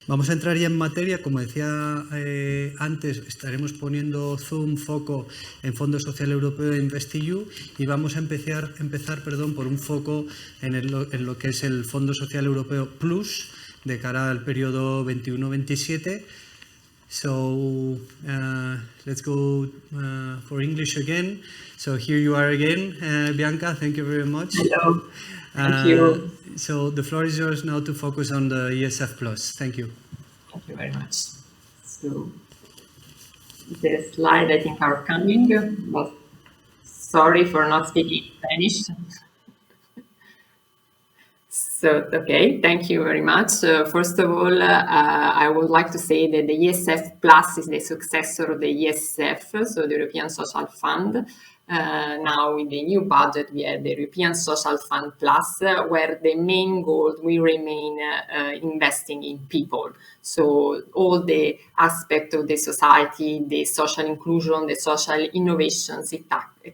Vamos a entrar ya en materia. Como decía antes, estaremos poniendo zoom, foco en Fondo Social Europeo e InvestEU, y vamos a empezar por un foco en lo que es el Fondo Social Europeo Plus de cara al periodo 21-27. So let's go for English again. So here you are again, Bianca. Thank you very much. Hello. Thank you. So the floor is yours now to focus on the ESF Plus. Thank you. Thank you very much. So the slides I think are coming, but sorry for not speaking Spanish. So, okay, thank you very much. First of all, I would like to say that the ESF Plus is the successor of the ESF, so the European Social Fund. Now with the new budget, we have the European Social Fund Plus, where the main goal will remain investing in people. So all the aspects of the society, the social inclusion, the social innovations,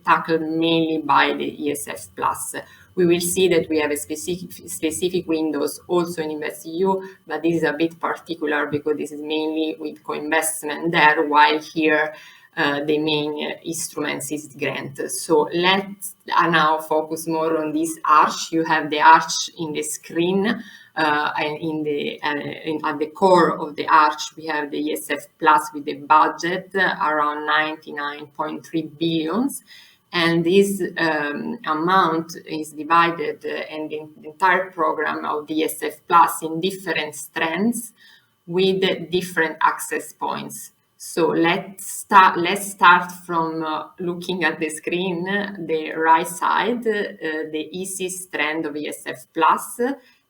tackled mainly by the ESF Plus. We will see that we have a specific windows also in InvestEU, but this is a bit particular because this is mainly with co-investment there, while here the main instruments is grant. So let's now focus more on this arch. You have the arch in the screen, and at the core of the arch we have the ESF Plus with the budget around 99.3 billions. And this amount is divided in the entire program of the ESF Plus in different strands with different access points. So let's start from looking at the screen, the right side, the easy strand of ESF Plus.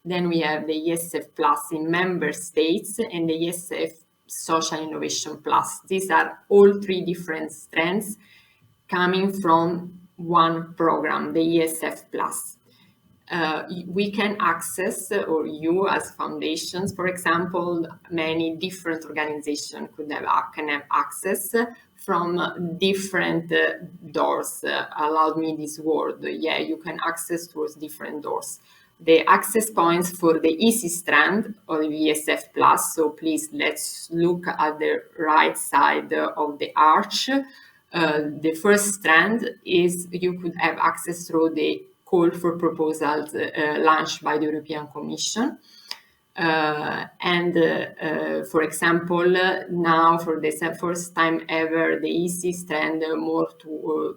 Then we have the ESF Plus in member states and the ESF Social Innovation Plus. These are all three different strands coming from one program, the ESF Plus. We can access, or you as foundations, for example, many different organizations can have access from different doors. Allow me this word. Yeah, you can access towards different doors. The access points for the easy strand of the ESF Plus. So please, let's look at the right side of the arch. The first strand is you could have access through the call for proposals launched by the European Commission. For example, now for the first time ever, the easy strand more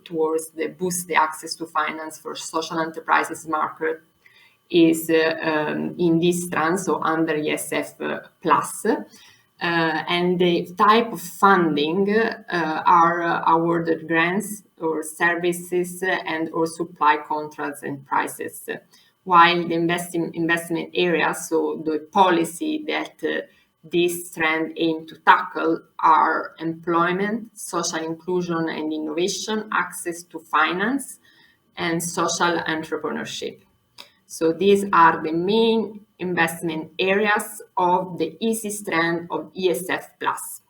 towards the boost the access to finance for social enterprises market is in this strand, so under ESF Plus. And the type of funding are awarded grants or services and or supply contracts and prices. While the investment areas, so the policy that this trend aim to tackle are employment, social inclusion and innovation, access to finance, and social entrepreneurship. So these are the main investment areas of the easy strand of ESF Plus.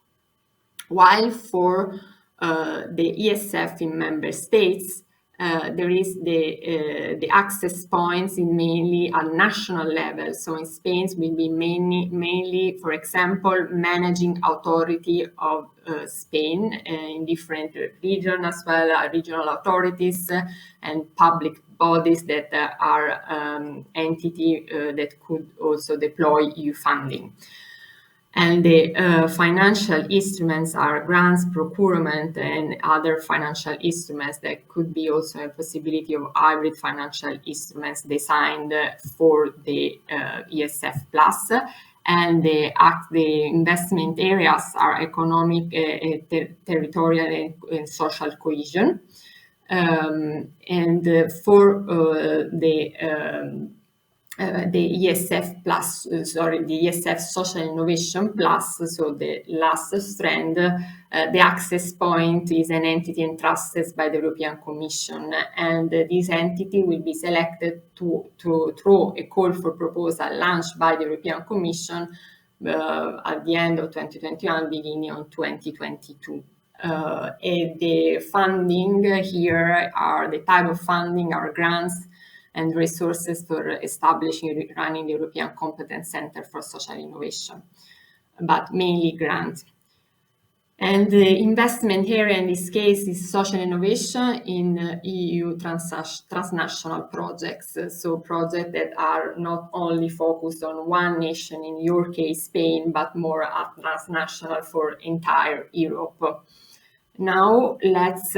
While for the ESF in member states, there is the access points in mainly at national level. So in Spain will be mainly, for example, managing authority of Spain in different regions, as well as regional authorities and public bodies that are entity that could also deploy EU funding. And the financial instruments are grants, procurement, and other financial instruments that could be also a possibility of hybrid financial instruments designed for the ESF Plus. And the investment areas are economic, territorial, and social cohesion. For the ESF Plus, the ESF Social Innovation Plus, so the last strand, the access point is an entity entrusted by the European Commission, and this entity will be selected through a call for proposal launched by the European Commission at the end of 2021, beginning of 2022. The funding here are the type of funding are grants and resources for establishing and running the European Competence Center for Social Innovation. but mainly grant. And the investment area in this case is social innovation in EU transnational projects. So projects that are not only focused on one nation, in your case Spain, but more transnational for entire Europe. Now let's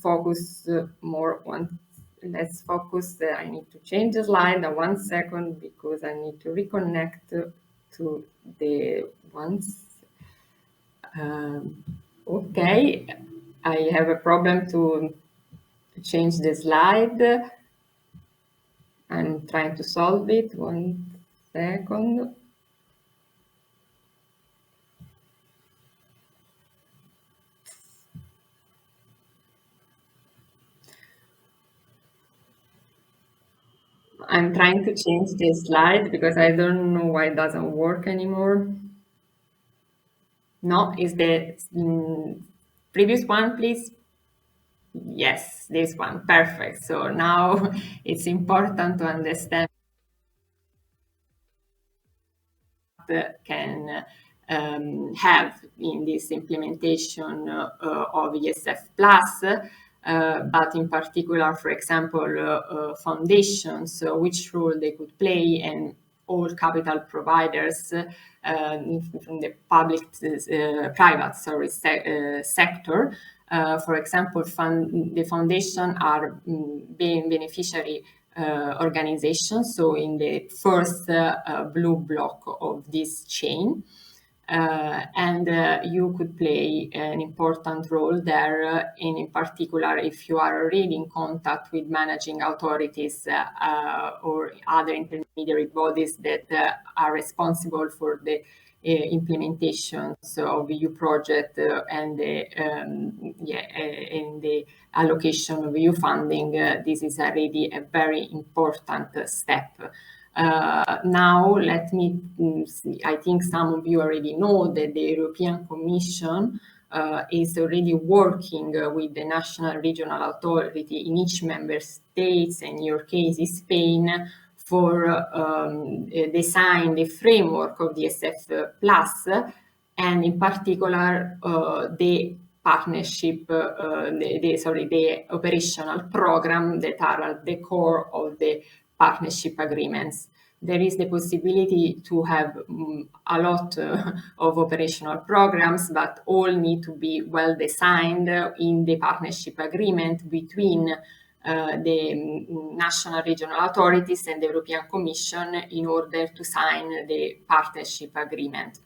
focus more on, I need to change the slide 1 second because I need to reconnect to the ones. Okay, I have a problem to change the slide. I'm trying to solve it. 1 second. I'm trying to change the slide because I don't know why it doesn't work anymore. No, is the previous one, please? Yes, this one, perfect. So now it's important to understand what can have in this implementation of ESF Plus, but in particular, for example, foundations, which role they could play, and all capital providers from the private sector. For example, the foundation are being beneficiary organizations, so in the first blue block of this chain. And you could play an important role there, in particular if you are already in contact with managing authorities or other intermediary bodies that are responsible for the implementations of EU project and the allocation of EU funding. This is already a very important step. Now, let me see. I think some of you already know that the European Commission is already working with the national regional authority in each member states, and in your case is Spain, for design the framework of the ESF Plus, and in particular the partnership, the operational program that are at the core of the partnership agreements. There is the possibility to have a lot of operational programs, but all need to be well designed in the partnership agreement between the national regional authorities and the European Commission in order to sign the partnership agreement.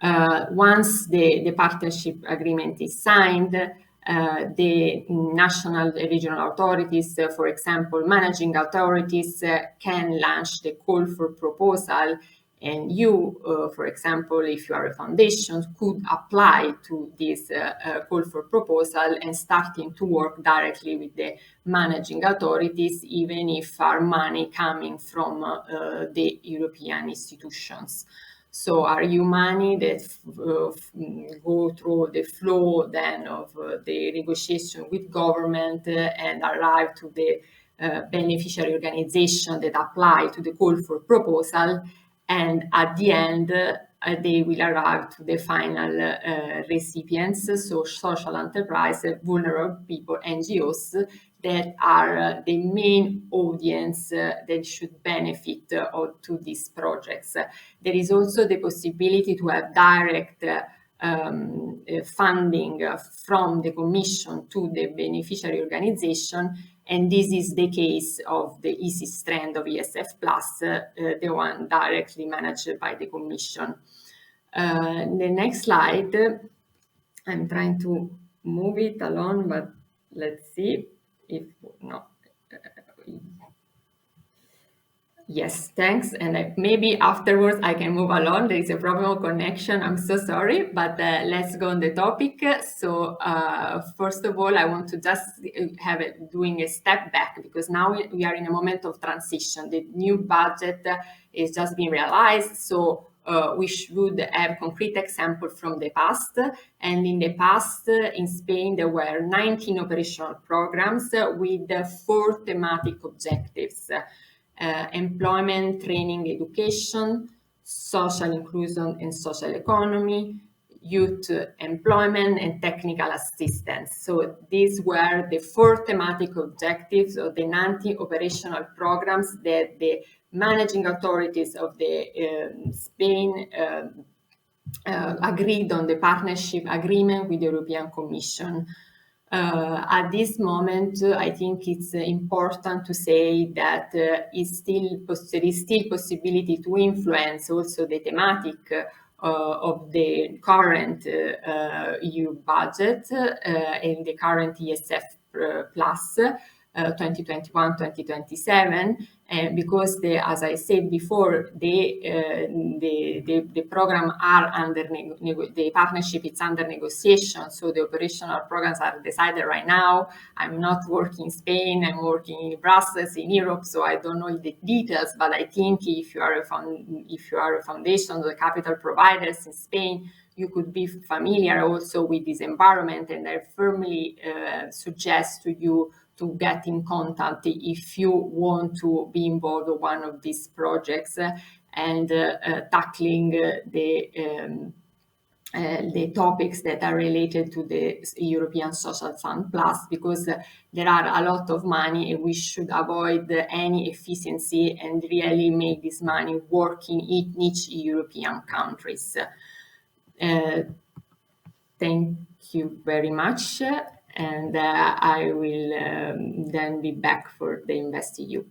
Once the partnership agreement is signed, the national regional authorities, for example, managing authorities, can launch the call for proposal, and you, for example, if you are a foundation, could apply to this call for proposal and starting to work directly with the managing authorities, even if are money coming from the European institutions. So are you money that go through the flow then of the negotiation with government and arrive to the beneficiary organization that apply to the call for proposal, and at the end they will arrive to the final recipients, so social enterprise, vulnerable people, NGOs, that are the main audience that should benefit to these projects. There is also the possibility to have direct funding from the Commission to the beneficiary organization, and this is the case of the easy strand of ESF Plus, the one directly managed by the Commission. The next slide, I'm trying to move it along, but let's see if no. Yes, thanks. And maybe afterwards I can move along. There is a problem of connection. I'm so sorry, but let's go on the topic. So first of all, I want to just doing a step back, because now we are in a moment of transition. The new budget is just being realized. So we should have concrete examples from the past. And in the past, in Spain, there were 19 operational programs with 4 thematic objectives. Employment, training, education, social inclusion and social economy, youth employment, and technical assistance. So these were the 4 thematic objectives of the 90 operational programs that the managing authorities of the Spain agreed on the partnership agreement with the European Commission. At this moment, I think it's important to say that there is still possibility to influence also the thematic of the current EU budget and the current ESF plus 2021-2027, because as I said before, the program are under the partnership is under negotiation, so the operational programs are decided right now. I'm not working in Spain, I'm working in Brussels, in Europe, so I don't know the details, but I think if you are a foundation, the capital providers in Spain, you could be familiar also with this environment, and I firmly suggest to you to get in contact if you want to be involved in one of these projects and tackling the topics that are related to the European Social Fund Plus, because there are a lot of money and we should avoid any efficiency and really make this money work in each European countries. Thank you very much. And I will then be back for the InvestEU.